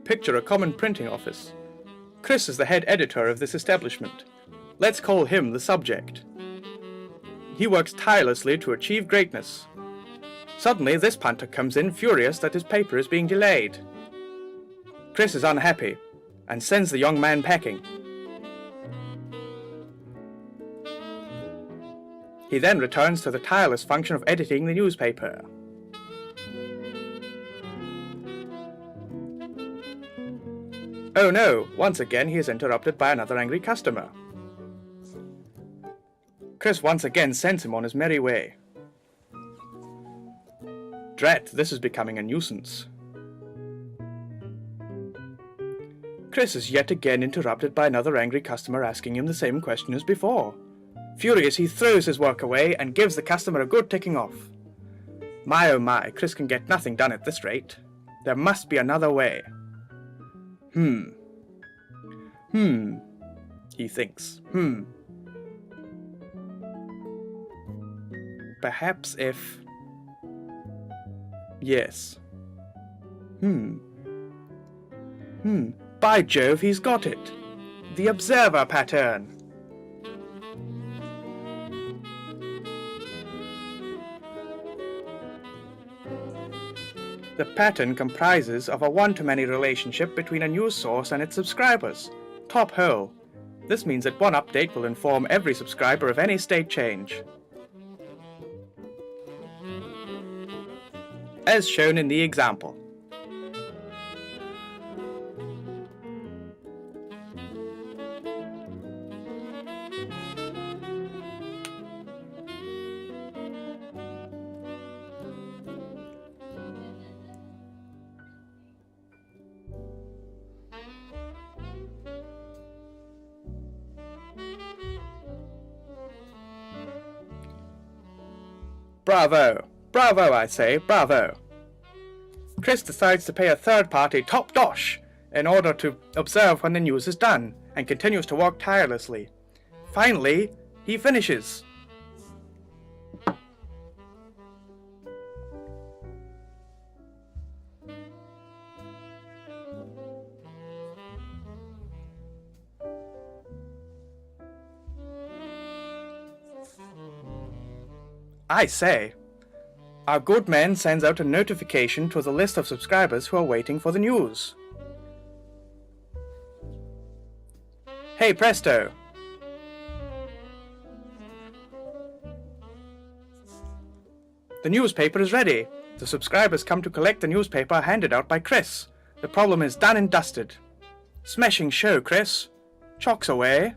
Picture a common printing office. Chris is the head editor of this establishment. Let's call him the subject. He works tirelessly to achieve greatness. Suddenly, this punter comes in furious that his paper is being delayed. Chris is unhappy and sends the young man packing. He then returns to the tireless function of editing the newspaper. Oh no, once again he is interrupted by another angry customer. Chris once again sends him on his merry way. Drat, this is becoming a nuisance. Chris is yet again interrupted by another angry customer asking him the same question as before. Furious, he throws his work away and gives the customer a good ticking off. My oh my, Chris can get nothing done at this rate. There must be another way. He thinks. Perhaps if... Yes. By Jove, he's got it. The observer pattern. The pattern comprises of a one-to-many relationship between a news source and its subscribers. Top hole. This means that one update will inform every subscriber of any state change. As shown in the example. Bravo! Bravo, I say, bravo! Chris decides to pay a third party top dosh in order to observe when the news is done, and continues to work tirelessly. Finally, he finishes. I say, our good man sends out a notification to the list of subscribers who are waiting for the news. Hey presto! The newspaper is ready. The subscribers come to collect the newspaper handed out by Chris. The problem is done and dusted. Smashing show, Chris. Chalks away.